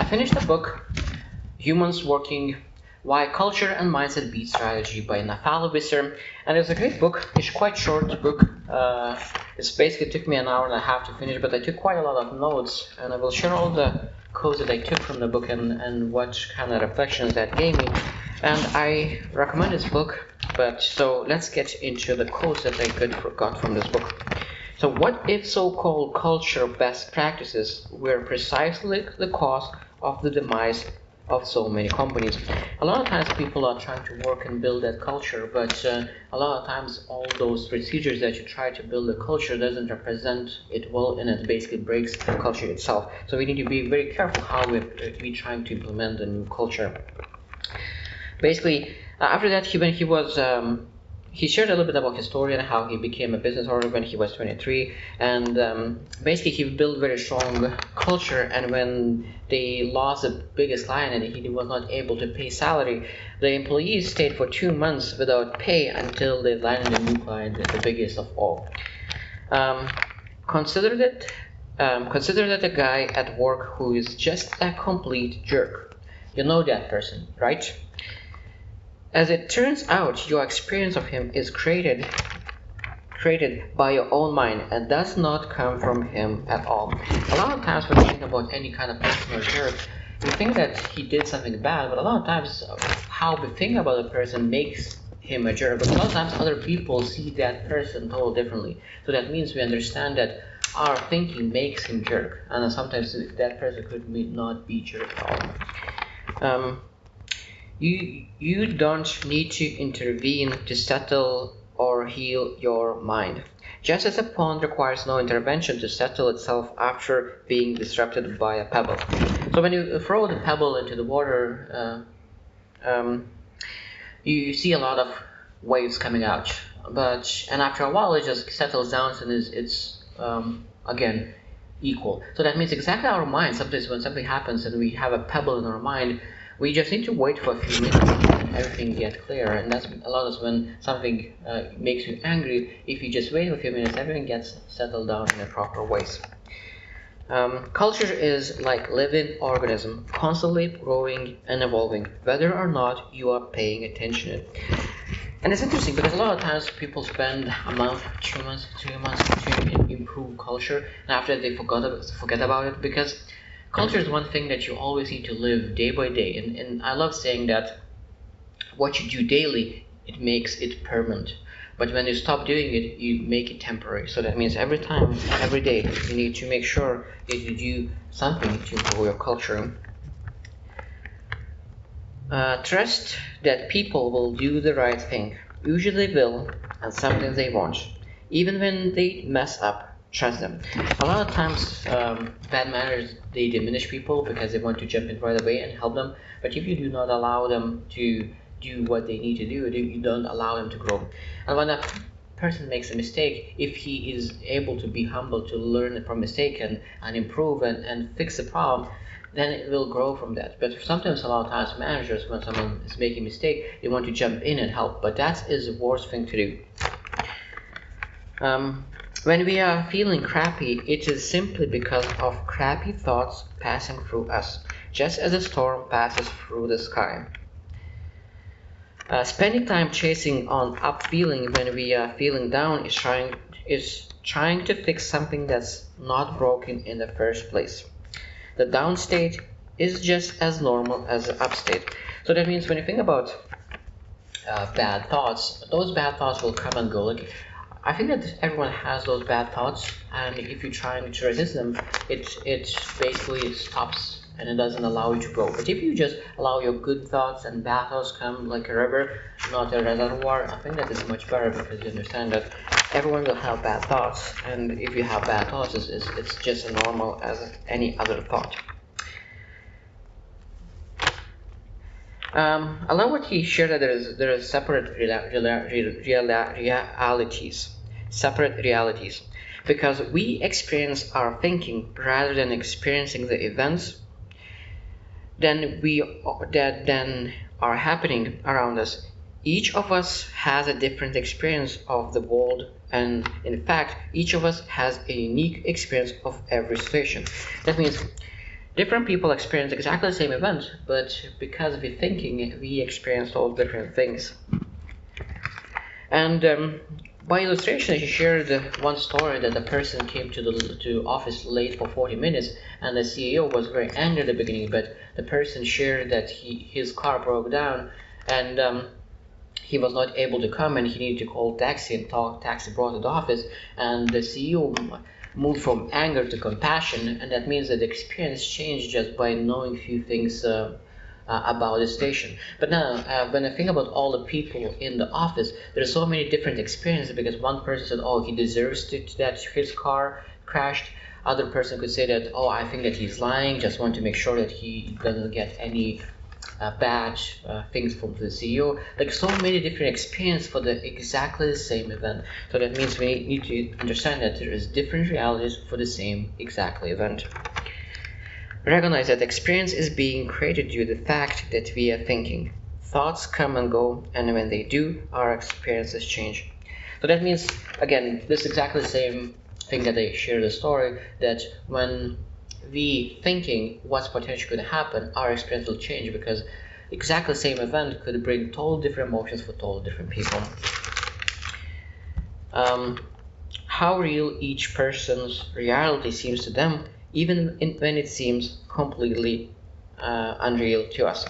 finished the book, Humans Working, Why Culture and Mindset Beat Strategy by Naphtali Visser, and it's a great book. It's quite short book. It's basically took me an hour and a half to finish, but I took quite a lot of notes, and I will share all the quotes that I took from the book and what kind of reflections that gave me. And I recommend this book. But so let's get into the quotes that I got from this book. So what if so-called culture best practices were precisely the cause of the demise of so many companies? A lot of times people are trying to work and build that culture, but a lot of times all those procedures that you try to build a culture doesn't represent it well, and it basically breaks the culture itself. So we need to be very careful how we're trying to implement a new culture. Basically, after that, he shared a little bit about his story and how he became a business owner when he was 23, and basically he built very strong culture. And when they lost the biggest client and he was not able to pay salary, the employees stayed for 2 months without pay until they landed a new client, the biggest of all. Consider that a guy at work who is just a complete jerk. You know that person, right? As it turns out, your experience of him is created by your own mind and does not come from him at all. A lot of times when we think about any kind of person or jerk, we think that he did something bad, but a lot of times how we think about a person makes him a jerk. But a lot of times other people see that person totally differently. So that means we understand that our thinking makes him jerk, and sometimes that person could not be jerk at all. You don't need to intervene to settle or heal your mind. Just as a pond requires no intervention to settle itself after being disrupted by a pebble. So when you throw the pebble into the water, you see a lot of waves coming out. And after a while, it just settles down and it's again equal. So that means exactly our mind. Sometimes when something happens and we have a pebble in our mind, we just need to wait for a few minutes and everything gets clear. And that's a lot of when something makes you angry. If you just wait for a few minutes, everything gets settled down in a proper ways. Culture is like living organism, constantly growing and evolving, whether or not you are paying attention. And it's interesting because a lot of times people spend a month, 2 months, 3 months to improve culture, and after they forget about it, because culture is one thing that you always need to live day by day. And I love saying that what you do daily, it makes it permanent. But when you stop doing it, you make it temporary. So that means every time, every day, you need to make sure that you do something to improve your culture. Trust that people will do the right thing. Usually they will, and sometimes they won't. Even when they mess up, trust them. A lot of times, bad manners, they diminish people because they want to jump in right away and help them. But if you do not allow them to do what they need to do, you don't allow them to grow. And when a person makes a mistake, if he is able to be humble to learn from mistake and improve and fix the problem, then it will grow from that. But sometimes, a lot of times, managers, when someone is making a mistake, they want to jump in and help. But that is the worst thing to do. When we are feeling crappy, it is simply because of crappy thoughts passing through us, just as a storm passes through the sky. Spending time chasing on up feeling when we are feeling down is trying to fix something that's not broken in the first place. The down state is just as normal as the up state. So that means when you think about bad thoughts, those bad thoughts will come and go. Like, I think that everyone has those bad thoughts, and if you're trying to resist them, it basically stops and it doesn't allow you to grow. But if you just allow your good thoughts and bad thoughts come like a river, not a reservoir, I think that is much better because you understand that everyone will have bad thoughts, and if you have bad thoughts, it's just as normal as any other thought. I love what he shared that there is separate realities, because we experience our thinking rather than experiencing the events that are happening around us. Each of us has a different experience of the world, and in fact, each of us has a unique experience of every situation. That means Different people experience exactly the same event, but because we're thinking, we experience all different things. And by illustration, he shared one story that a person came to office late for 40 minutes, and the CEO was very angry at the beginning. But the person shared that his car broke down, and he was not able to come, and he needed to call taxi, and taxi brought to the office, and the CEO moved from anger to compassion, and that means that the experience changed just by knowing a few things about the station. But now, when I think about all the people in the office, there's so many different experiences, because one person said, oh, he deserves that his car crashed. Other person could say that, oh, I think that he's lying, just want to make sure that he doesn't get any bad things from the CEO. Like, so many different experiences for the exactly the same event. So that means we need to understand that there is different realities for the same exactly event. Recognize that experience is being created due to the fact that we are thinking. Thoughts come and go, and when they do, our experiences change. So that means, again, this is exactly the same thing that I shared the story, that when we thinking what's potentially going to happen, our experience will change, because exactly the same event could bring totally different emotions for totally different people. How real each person's reality seems to them, even when it seems completely unreal to us.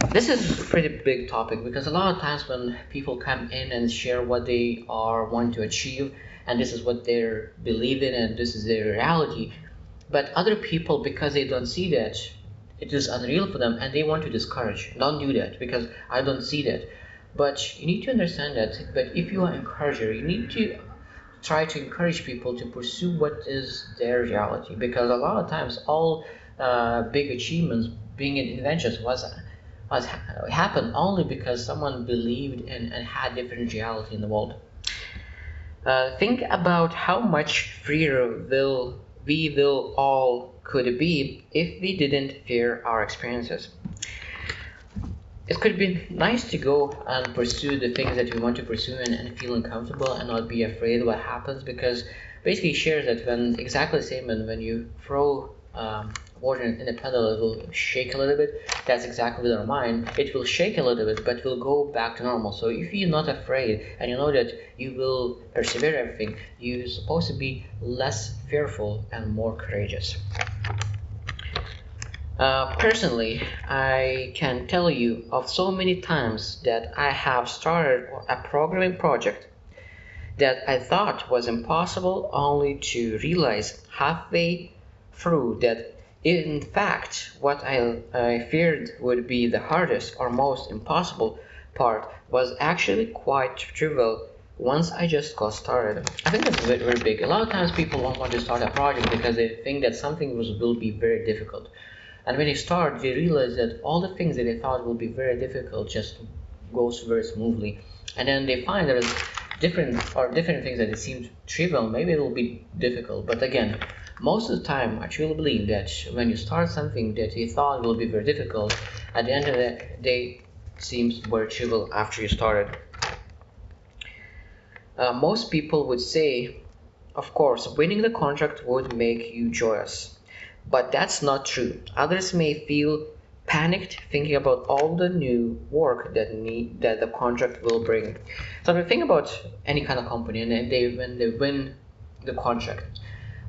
This is a pretty big topic, because a lot of times when people come in and share what they are wanting to achieve, and this is what they're believing and this is their reality, but other people, because they don't see that, it is unreal for them and they want to discourage. Don't do that, because I don't see that. But you need to understand that. But if you are an encourager, you need to try to encourage people to pursue what is their reality, because a lot of times all big achievements, being inventions, happened only because someone believed and had different reality in the world. Think about how much freer we will all could be if we didn't fear our experiences. It could be nice to go and pursue the things that we want to pursue, and feel uncomfortable and not be afraid of what happens, because basically it shares that when exactly the same, when you throw water in a puddle, it will shake a little bit. That's exactly with our mind. It will shake a little bit, but will go back to normal. So if you're not afraid and you know that you will persevere everything, you're supposed to be less fearful and more courageous. Personally, I can tell you of so many times that I have started a programming project that I thought was impossible, only to realize halfway through that in fact what I feared would be the hardest or most impossible part was actually quite trivial once I just got started. I think that's very, very big. A lot of times people won't want to start a project because they think that something will be very difficult. And when they start, they realize that all the things that they thought will be very difficult just goes very smoothly. And then they find there is different things that it seems trivial. Maybe it will be difficult, but again, most of the time, I truly believe that when you start something that you thought will be very difficult, at the end of the day, it seems very trivial after you started. Most people would say, of course, winning the contract would make you joyous. But that's not true. Others may feel panicked thinking about all the new work that the contract will bring. So when we think about any kind of company, and when they win the contract,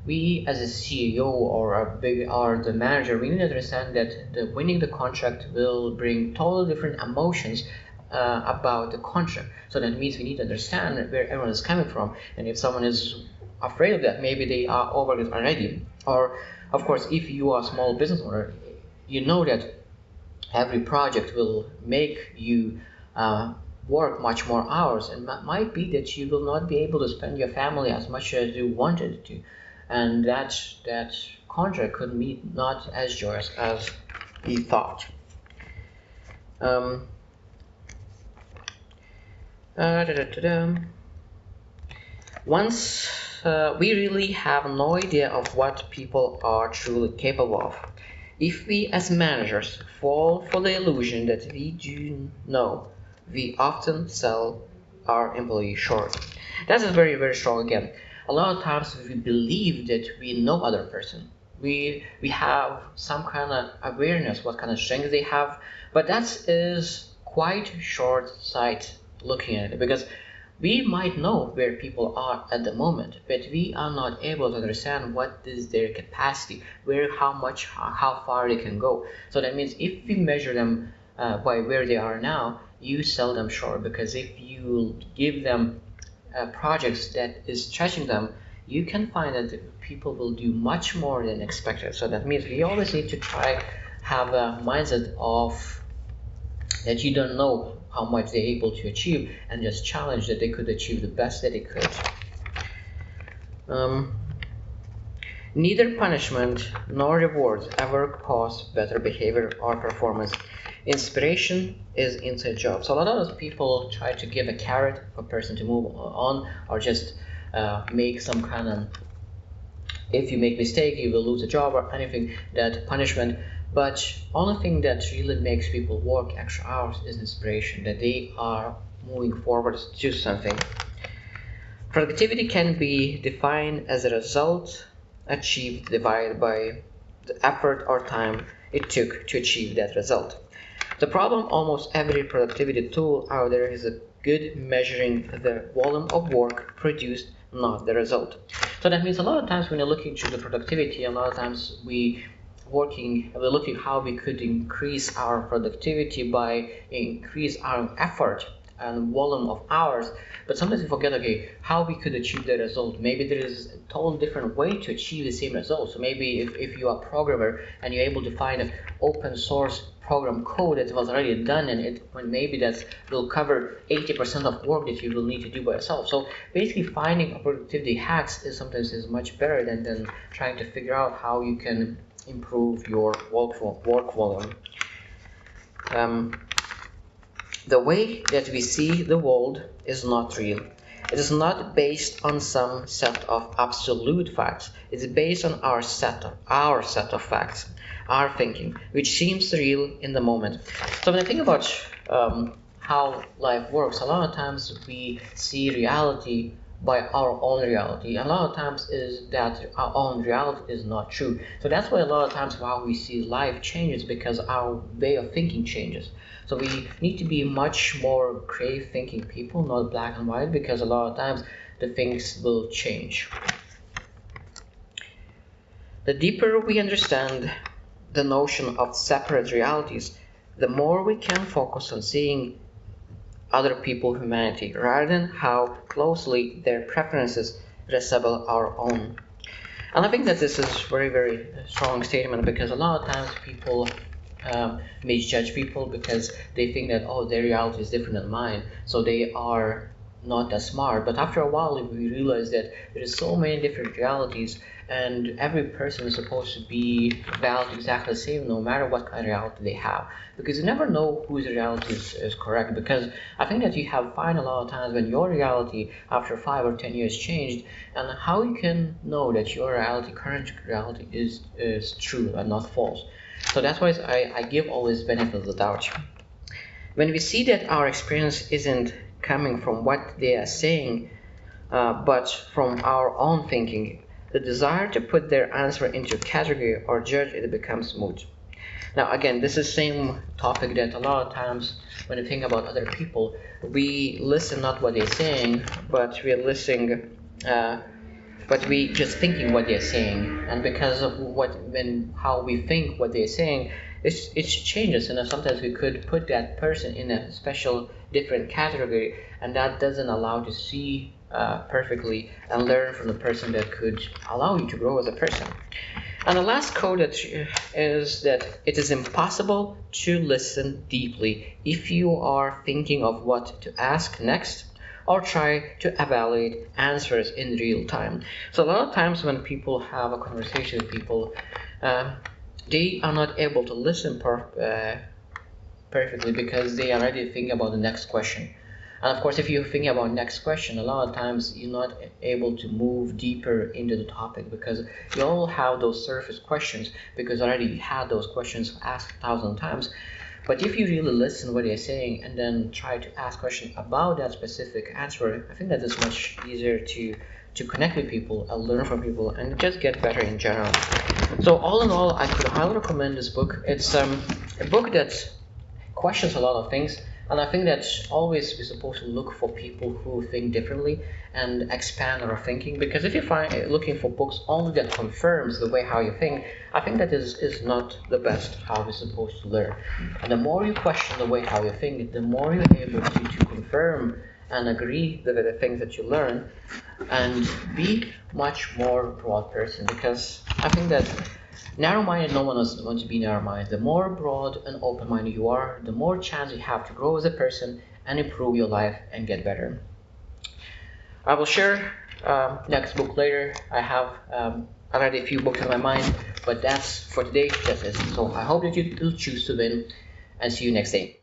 we as a CEO or the manager, we need to understand that the winning the contract will bring totally different emotions about the contract. So that means we need to understand where everyone is coming from, and if someone is afraid of that, maybe they are over it already. Or of course, if you are a small business owner, you know that every project will make you work much more hours, and might be that you will not be able to spend your family as much as you wanted to, and that contract could be not as joyous as he thought. Once we really have no idea of what people are truly capable of. If we as managers fall for the illusion that we do know, we often sell our employees short. That is very, very strong again. A lot of times we believe that we know other person. we have some kind of awareness what kind of strength they have, but that is quite short sight looking at it, because we might know where people are at the moment, but we are not able to understand what is their capacity, where, how far they can go. So that means if we measure them by where they are now, you sell them short, because if you give them projects that is stretching them, you can find that people will do much more than expected. So that means we always need to try have a mindset of that you don't know how much they're able to achieve, and just challenge that they could achieve the best that they could. Neither punishment nor reward ever cause better behavior or performance. Inspiration is inside job. So a lot of people try to give a carrot for a person to move on, or just make some kind of, if you make mistake you will lose a job or anything, that punishment. But only thing that really makes people work extra hours is inspiration, that they are moving forward to something. Productivity can be defined as a result achieved divided by the effort or time it took to achieve that result. The problem, almost every productivity tool out there is a good measuring the volume of work produced, not the result. So that means a lot of times when you're looking to the productivity, a lot of times we're looking how we could increase our productivity by increase our effort and volume of hours, but sometimes we forget, okay, how we could achieve the result. Maybe there is a totally different way to achieve the same result. So maybe if you are a programmer and you're able to find an open source program code that was already done, and maybe that will cover 80% of work that you will need to do by yourself. So basically finding a productivity hacks is sometimes much better than trying to figure out how you can improve your work volume. The way that we see the world is not real. It is not based on some set of absolute facts. It is based on our set of facts, our thinking, which seems real in the moment. So when I think about how life works, a lot of times we see reality by our own reality. A lot of times is that our own reality is not true. So that's why a lot of times how we see life changes, because our way of thinking changes. So we need to be much more creative thinking people, not black and white, because a lot of times the things will change. The deeper we understand the notion of separate realities, the more we can focus on seeing other people's humanity rather than how closely their preferences resemble our own. And I think that this is very, very strong statement, because a lot of times people misjudge people because they think that, oh, their reality is different than mine, so they are not that smart. But after a while we realize that there is so many different realities, and every person is supposed to be valued exactly the same no matter what kind of reality they have, because you never know whose reality is correct. Because I think that you have find a lot of times when your reality after 5 or 10 years changed, and how you can know that your current reality is true and not false. So that's why I give always benefit of the doubt. When we see that our experience isn't coming from what they are saying, but from our own thinking, the desire to put their answer into a category or judge it becomes moot. Now again, this is the same topic that a lot of times when we think about other people, we listen not what they're saying, but we are listening but we just thinking what they're saying, and because of how we think what they're saying, it changes, and sometimes we could put that person in a special different category, and that doesn't allow to see perfectly and learn from the person that could allow you to grow as a person. And the last quote is that it is impossible to listen deeply if you are thinking of what to ask next, or try to evaluate answers in real time. So a lot of times when people have a conversation with people, they are not able to listen perfectly, because they already think about the next question. And of course, if you think about next question, a lot of times you're not able to move deeper into the topic, because you all have those surface questions, because already you had those questions asked 1,000 times. But if you really listen what they're saying and then try to ask questions about that specific answer, I think that is much easier to connect with people and learn from people and just get better in general. So all in all, I could highly recommend this book. It's a book that questions a lot of things, and I think that always we're supposed to look for people who think differently and expand our thinking. Because if you find looking for books only that confirms the way how you think, I think that is not the best how we're supposed to learn. And the more you question the way how you think, the more you're able to confirm and agree with the things that you learn, and be much more broad person. Because I think that narrow-minded, no one is going to be narrow-minded. The more broad and open-minded you are, the more chance you have to grow as a person and improve your life and get better. I will share next book later. I have already a few books in my mind, but that's for today. That's it. So I hope that you will choose to win, and see you next day.